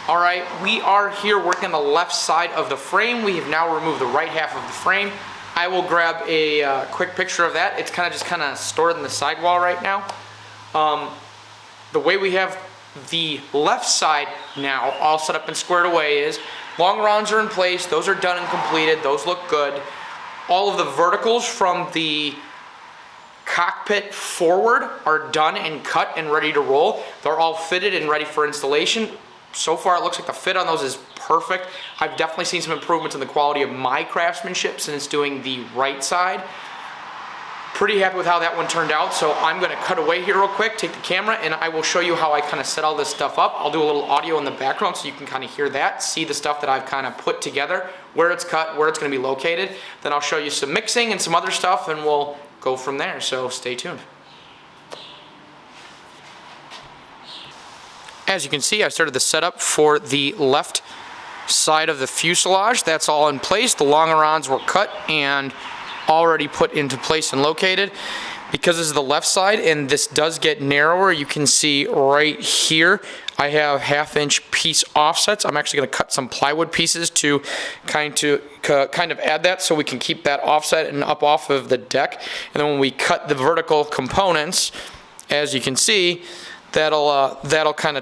All right, we are here working on the left side of the frame. We have now removed the right half of the frame. I will grab a quick picture of that. It's just stored in the sidewall right now. The way we have the left side now all set up and squared away is long rounds are in place. Those are done and completed. Those look good. All of the verticals from the cockpit forward are done and cut and ready to roll. They're all fitted and ready for installation. So far it looks like the fit on those is perfect. I've definitely seen some improvements in the quality of my craftsmanship since doing the right side. Pretty happy with how that one turned out, so I'm going to cut away here real quick, take the camera, and I will show you how I set all this stuff up. I'll do a little audio in the background so you can hear that, see the stuff that I've put together, where it's cut, where it's going to be located. Then I'll show you some mixing and some other stuff, and we'll go from there, so stay tuned. As you can see, I started the setup for the left side of the fuselage. That's all in place. The longerons were cut and already put into place and located. Because this is the left side and this does get narrower, you can see right here I have 1/2-inch piece offsets. I'm actually going to cut some plywood pieces to kind of add that so we can keep that offset and up off of the deck. And then when we cut the vertical components, as you can see, that'll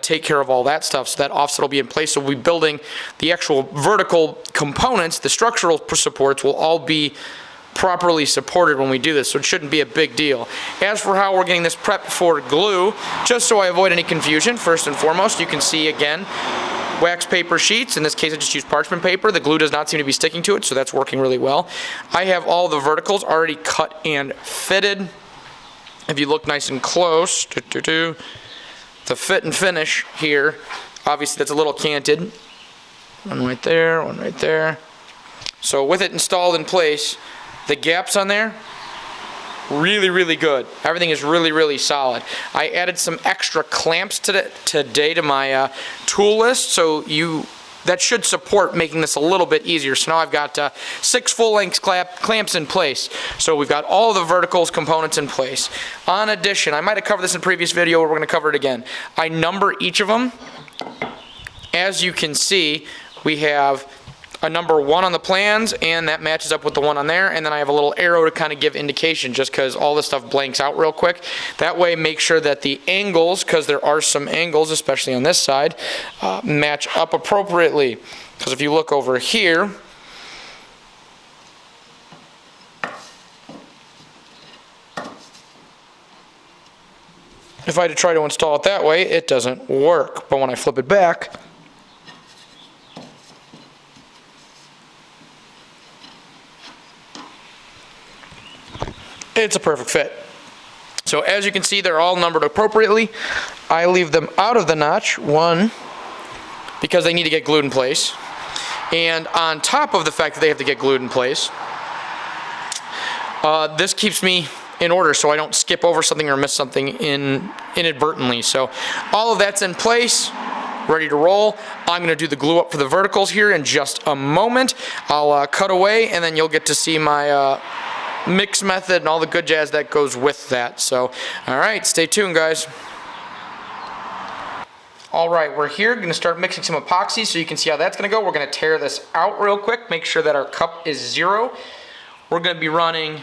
take care of all that stuff. So that offset will be in place. So we'll be building the actual vertical components. The structural supports will all be properly supported when we do this, so it shouldn't be a big deal. As for how we're getting this prepped for glue, just so I avoid any confusion, first and foremost, you can see again wax paper sheets. In this case I just used parchment paper. The glue does not seem to be sticking to it, so that's working really well. I have all the verticals already cut and fitted. If you look nice and close, the fit and finish here, obviously that's a little canted. One right there, one right there. So with it installed in place, the gaps on there, really good. Everything is really solid. I added some extra clamps today to my tool list, so that should support making this a little bit easier. So now I've got 6 full-length clamps in place. So we've got all the verticals components in place. On addition, I might have covered this in a previous video, but we're going to cover it again. I number each of them. As you can see, we have a number 1 on the plans, and that matches up with the one on there, and then I have a little arrow to give indication just because all this stuff blanks out real quick. That way make sure that the angles, because there are some angles, especially on this side, match up appropriately. Because if you look over here, if I try to install it that way, it doesn't work. But when I flip it back, it's a perfect fit. So as you can see, they're all numbered appropriately. I leave them out of the notch, one, because they need to get glued in place. And on top of the fact that they have to get glued in place, this keeps me in order so I don't skip over something or miss something inadvertently. So all of that's in place, ready to roll. I'm going to do the glue up for the verticals here in just a moment. I'll cut away and then you'll get to see my mix method and all the good jazz that goes with that. So, all right, stay tuned, guys. All right, we're here going to start mixing some epoxy so you can see how that's going to go. We're going to tear this out real quick, make sure that our cup is 0. We're going to be running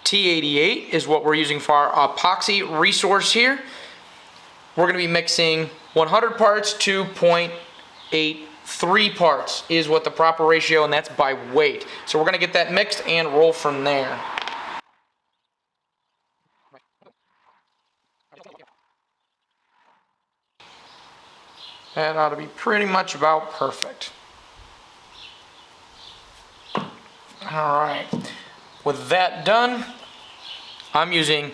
T88 is what we're using for our epoxy resource here. We're going to be mixing 100 parts, 2.83 parts is what the proper ratio, and that's by weight. So we're going to get that mixed and roll from there. That ought to be pretty much about perfect. Alright, with that done, I'm using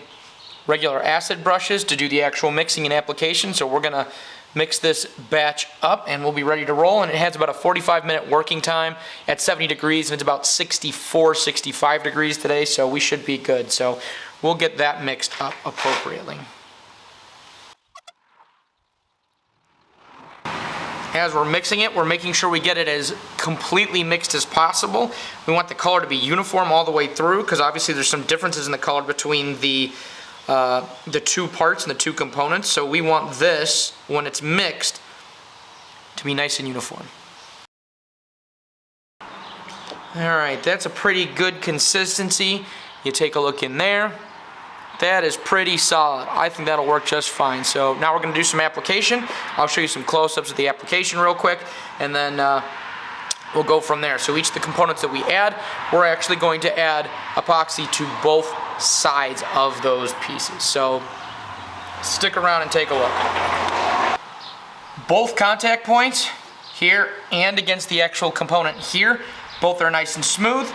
regular acid brushes to do the actual mixing and application, so we're going to mix this batch up and we'll be ready to roll. And it has about a 45-minute working time at 70 degrees, and it's about 64, 65 degrees today, so we should be good. So we'll get that mixed up appropriately. As we're mixing it, we're making sure we get it as completely mixed as possible. We want the color to be uniform all the way through, because obviously there's some differences in the color between the two parts and the two components. So we want this, when it's mixed, to be nice and uniform. Alright, that's a pretty good consistency. You take a look in there. That is pretty solid. I think that'll work just fine. So now we're going to do some application. I'll show you some close-ups of the application real quick, and then we'll go from there. So each of the components that we add, we're actually going to add epoxy to both sides of those pieces. So stick around and take a look. Both contact points, here and against the actual component here, both are nice and smooth.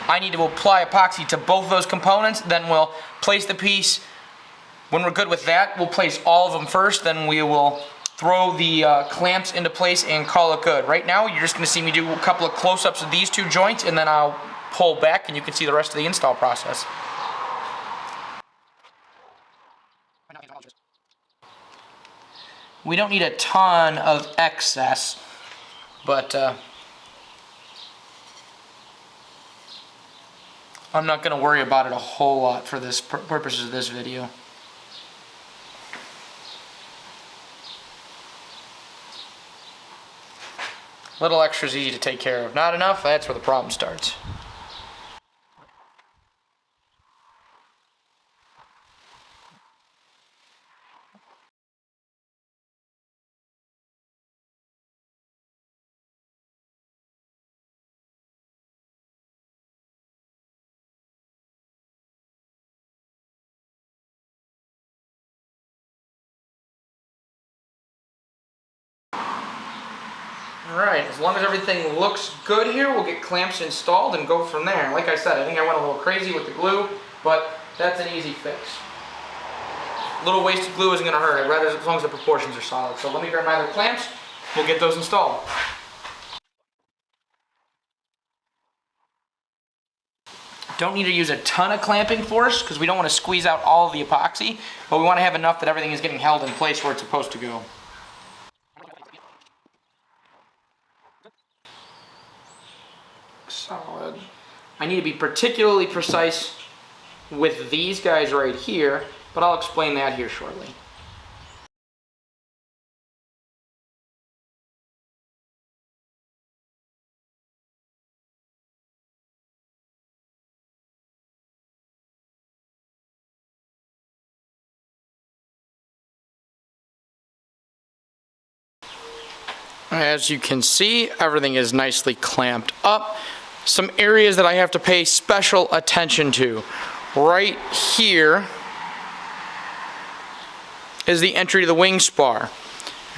I need to apply epoxy to both those components, then we'll place the piece. When we're good with that, we'll place all of them first, then we will throw the clamps into place and call it good. Right now, you're just going to see me do a couple of close-ups of these two joints, and then I'll pull back and you can see the rest of the install process. We don't need a ton of excess, but I'm not going to worry about it a whole lot for this purposes of this video. Little extra is easy to take care of. Not enough, that's where the problem starts. Alright, as long as everything looks good here, we'll get clamps installed and go from there. Like I said, I think I went a little crazy with the glue, but that's an easy fix. A little wasted glue isn't going to hurt, rather as long as the proportions are solid. So let me grab my other clamps, we'll get those installed. Don't need to use a ton of clamping force because we don't want to squeeze out all of the epoxy, but we want to have enough that everything is getting held in place where it's supposed to go. Solid. I need to be particularly precise with these guys right here, but I'll explain that here shortly. As you can see, everything is nicely clamped up. Some areas that I have to pay special attention to. Right here is the entry to the wing spar.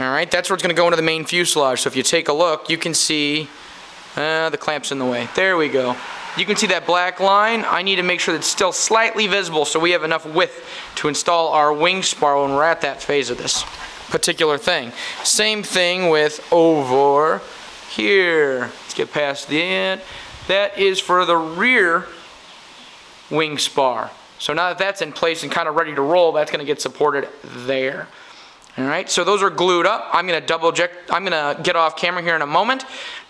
Alright, that's where it's going to go into the main fuselage. So if you take a look, you can see the clamp's in the way. There we go. You can see that black line. I need to make sure that it's still slightly visible so we have enough width to install our wing spar when we're at that phase of this particular thing. Same thing with over here. Let's get past the end. That is for the rear wing spar. So now that that's in place and kind of ready to roll, that's going to get supported there. Alright, so those are glued up. I'm going to get off camera here in a moment,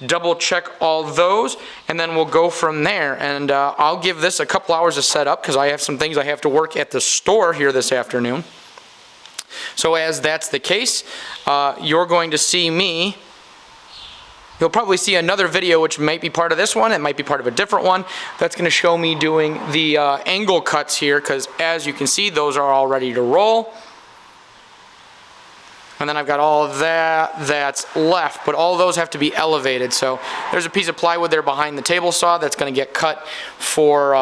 double check all those, and then we'll go from there. And I'll give this a couple hours to set up because I have some things I have to work at the store here this afternoon. So as that's the case, you're going to see me. You'll probably see another video which might be part of this one, it might be part of a different one, that's going to show me doing the angle cuts here, because as you can see, those are all ready to roll. And then I've got all of that that's left, but all of those have to be elevated. So there's a piece of plywood there behind the table saw that's going to get cut for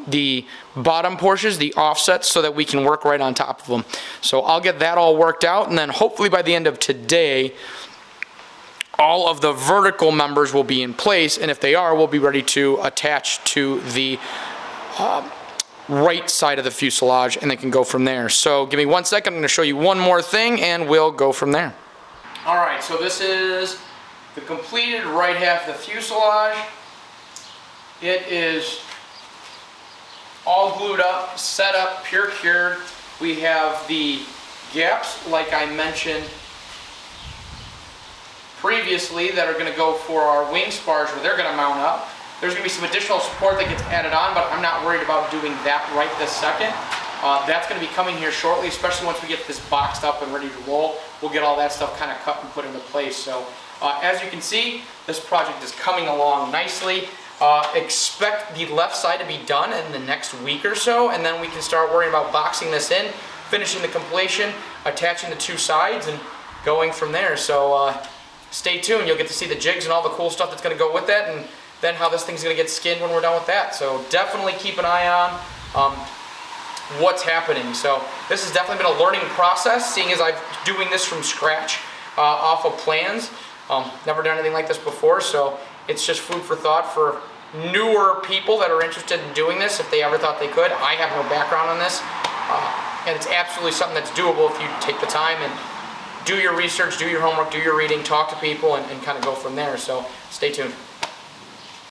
the bottom portions, the offsets, so that we can work right on top of them. So I'll get that all worked out, and then hopefully by the end of today, all of the vertical members will be in place, and if they are, we'll be ready to attach to the right side of the fuselage, and they can go from there. So give me 1 second, I'm going to show you one more thing, and we'll go from there. Alright, so this is the completed right half of the fuselage. It is all glued up, set up, pure cured. We have the gaps, like I mentioned previously, that are going to go for our wing spars where they're going to mount up. There's going to be some additional support that gets added on, but I'm not worried about doing that right this second. That's going to be coming here shortly, especially once we get this boxed up and ready to roll. We'll get all that stuff kind of cut and put into place. So as you can see, this project is coming along nicely. Expect the left side to be done in the next week or so, and then we can start worrying about boxing this in, finishing the completion, attaching the two sides, and going from there. So stay tuned. You'll get to see the jigs and all the cool stuff that's going to go with that, and then how this thing's going to get skinned when we're done with that. So definitely keep an eye on what's happening. So this has definitely been a learning process, seeing as I'm doing this from scratch off of plans. Never done anything like this before, so it's just food for thought for newer people that are interested in doing this, if they ever thought they could. I have no background on this, and it's absolutely something that's doable if you take the time and do your research, do your homework, do your reading, talk to people, and kind of go from there. So stay tuned.